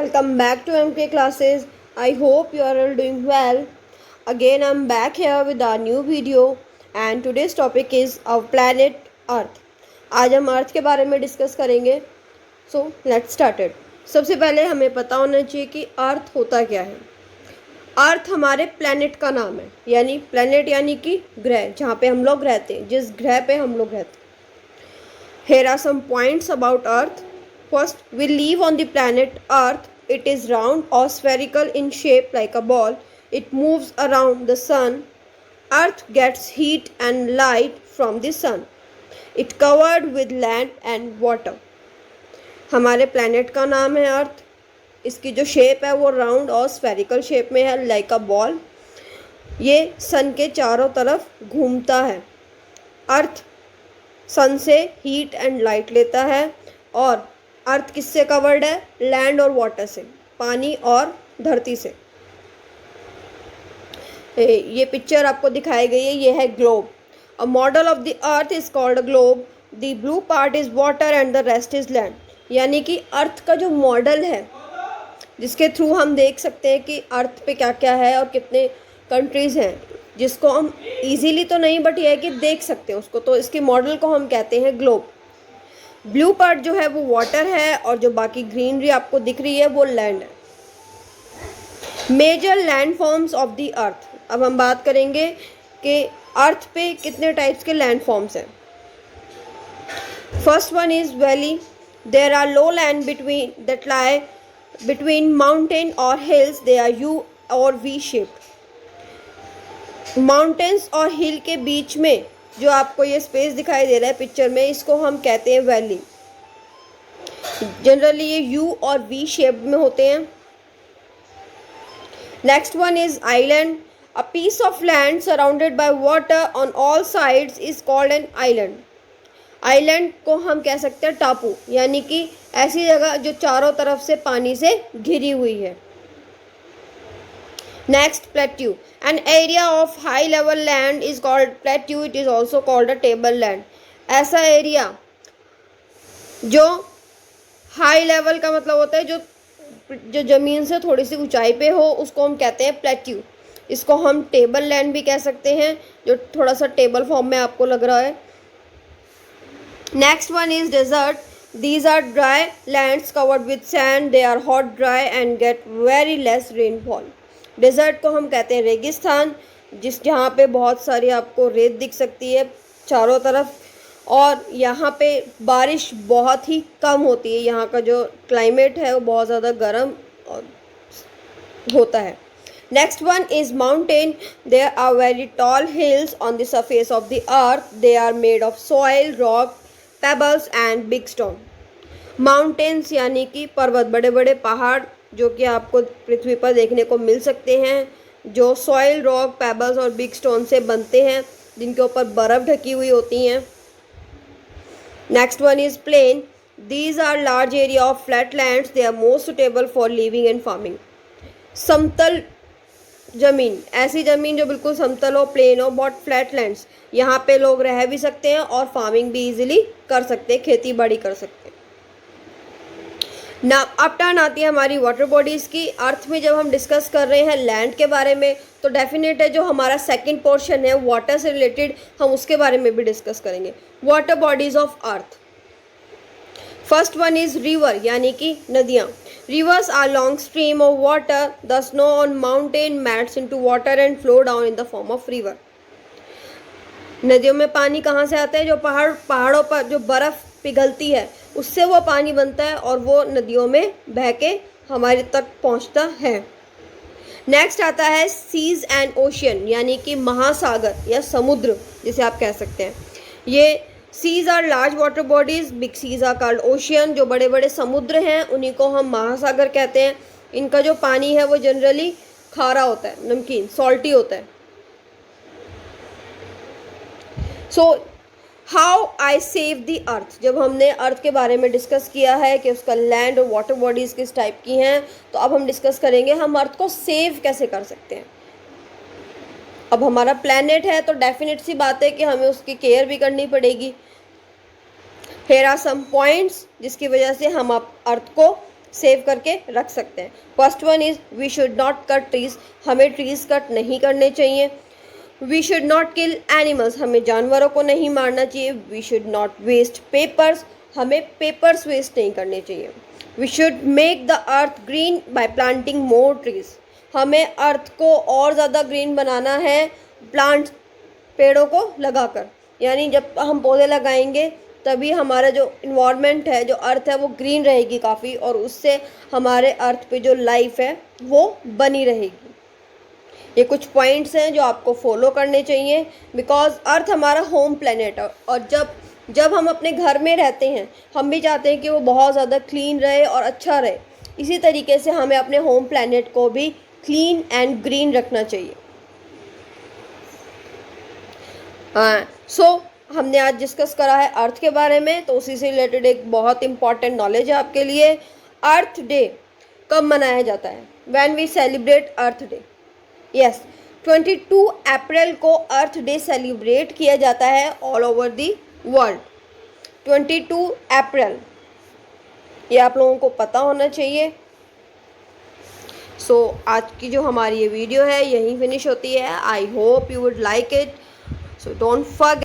Welcome back to MK classes. I hope you are all doing well. Again, I'm back here with our new video and today's topic is our planet Earth. आज हम अर्थ के बारे में discuss करेंगे. So let's start it. सबसे पहले हमें पता होना चाहिए कि अर्थ होता क्या है. अर्थ हमारे प्लैनेट का नाम है, यानी प्लैनेट यानी कि ग्रह, जहाँ पे हम लोग रहते हैं, जिस ग्रह पे हम लोग रहते हैं. Here are some points about Earth. First, we live on the planet Earth. It is round or spherical in shape like a ball. It moves around the sun. Earth gets heat and light from the sun. It covered with land and water. हमारे planet का नाम है अर्थ. इसकी जो shape है वो round और spherical shape में है, लाइक अ बॉल. ये सन के चारों तरफ घूमता है. अर्थ सन से हीट एंड लाइट लेता है. और अर्थ किससे कवर्ड है? लैंड और वाटर से, पानी और धरती से. ये पिक्चर आपको दिखाई गई है, ये है globe. A model of the earth is called a globe. The blue part is water and the rest is land. यानी कि अर्थ का जो मॉडल है, जिसके थ्रू हम देख सकते हैं कि अर्थ पे क्या क्या है और कितने कंट्रीज़ हैं, जिसको हम इजीली तो नहीं बट ये है कि देख सकते हैं उसको, तो इसके मॉडल को हम कहते हैं ग्लोब. ब्लू पार्ट जो है वो वाटर है और जो बाकी ग्रीनरी आपको दिख रही है वो लैंड है. Major land forms of the earth. अब हम बात करेंगे कि अर्थ पे कितने टाइप्स के लैंड फॉर्म्स हैं. First one is valley. There are low land between that lie between mountain or hills. They are U or V shaped. Mountains और हिल के बीच में जो आपको ये स्पेस दिखाई दे रहा है पिक्चर में, इसको हम कहते हैं वैली. जनरली ये U और V शेप्ड में होते हैं. Next one is island. A piece of land surrounded by water on all sides is called an island. Island को हम कह सकते हैं टापू, यानी कि ऐसी जगह जो चारों तरफ से पानी से घिरी हुई है. Next, plateau. An area of high level land is called plateau. It is also called a table land. ऐसा एरिया जो हाई लेवल का मतलब होता है जो ज़मीन से थोड़ी सी ऊंचाई पे हो, उसको हम कहते हैं प्लेट्यू. इसको हम टेबल लैंड भी कह सकते हैं, जो थोड़ा सा टेबल फॉर्म में आपको लग रहा है. Next one is desert. These are dry lands covered with sand. They are hot, dry and get very less rainfall. Desert को हम कहते हैं रेगिस्तान, जहाँ पे बहुत सारी आपको रेत दिख सकती है चारों तरफ, और यहाँ पे बारिश बहुत ही कम होती है. यहाँ का जो क्लाइमेट है वो बहुत ज़्यादा गर्म होता है. Next one is mountain. There are very tall hills on the surface of the earth. They are made of soil, rock, pebbles and big stone. Mountains यानी कि पर्वत, बड़े बड़े पहाड़ जो कि आपको पृथ्वी पर देखने को मिल सकते हैं, जो सॉइल, रॉक, पेबल्स और बिग स्टोन से बनते हैं, जिनके ऊपर बर्फ़ ढकी हुई होती हैं. Next one is plain. These are large area of flat lands. They are most suitable for living and farming. समतल ज़मीन, ऐसी ज़मीन जो बिल्कुल समतल हो, प्लेन हो, बहुत फ्लैट लैंड्स, यहाँ पे लोग रह भी सकते हैं और फार्मिंग भी इजीली कर सकते हैं, खेती बाड़ी कर सकते हैं. ना अब टर्न आती है हमारी वाटर बॉडीज़ की. अर्थ में जब हम डिस्कस कर रहे हैं लैंड के बारे में, तो डेफिनेट है जो हमारा सेकंड पोर्शन है वाटर से रिलेटेड, हम उसके बारे में भी डिस्कस करेंगे. Water bodies of earth. First one is river, यानी कि नदियाँ. Rivers are long stream of water. The snow on mountain melts into water and flow down in the form of river. नदियों में पानी कहाँ से आता है? जो पहाड़ों पर जो बर्फ़ पिघलती है उससे वो पानी बनता है और वो नदियों में बह के हमारे तक पहुँचता है. नेक्स्ट आता है सीज एंड ओशियन, यानी कि महासागर या समुद्र जिसे आप कह सकते हैं. ये seas are large water bodies. Big seas are called ocean. जो बड़े बड़े समुद्र हैं उन्हीं को हम महासागर कहते हैं. इनका जो पानी है वो जनरली खारा होता है, नमकीन, सॉल्टी होता है. So how I save the earth. जब हमने अर्थ के बारे में डिस्कस किया है कि उसका लैंड और वाटर बॉडीज़ किस टाइप की हैं, तो अब हम डिस्कस करेंगे हम अर्थ को सेव कैसे कर सकते हैं. अब हमारा प्लैनेट है तो डेफिनेट सी बात है कि हमें उसकी केयर भी करनी पड़ेगी. Here are some points जिसकी वजह से हम अर्थ को सेव करके रख सकते हैं। First one is we should not cut trees, हमें ट्रीज कट नहीं करने चाहिए। We should not kill animals, हमें जानवरों को नहीं मारना चाहिए। We should not waste papers, हमें पेपर्स वेस्ट नहीं करने चाहिए। We should make the earth green by planting more trees, हमें अर्थ को और ज़्यादा ग्रीन बनाना है प्लांट, पेड़ों को लगाकर। यानी जब हम पौधे लगाएंगे तभी हमारा जो इन्वायरमेंट है, जो अर्थ है, वो ग्रीन रहेगी काफ़ी, और उससे हमारे अर्थ पे जो लाइफ है वो बनी रहेगी। ये कुछ पॉइंट्स हैं जो आपको फॉलो करने चाहिए, बिकॉज अर्थ हमारा होम प्लेनेट है, और जब हम अपने घर में रहते हैं हम भी चाहते हैं कि वो बहुत ज़्यादा क्लीन रहे और अच्छा रहे। इसी तरीके से हमें अपने होम प्लेनेट को भी क्लीन एंड ग्रीन रखना चाहिए। सो हमने आज डिस्कस करा है अर्थ के बारे में, तो उसी से रिलेटेड एक बहुत इंपॉर्टेंट नॉलेज है आपके लिए। अर्थ डे कब मनाया जाता है? When we celebrate Earth Day. Yes, 22 अप्रैल को अर्थ डे सेलिब्रेट किया जाता है ऑल ओवर दी वर्ल्ड। 22 अप्रैल, ये आप लोगों को पता होना चाहिए। सो आज की जो हमारी ये वीडियो है यहीं फिनिश होती है। I hope you would like it, so don't forget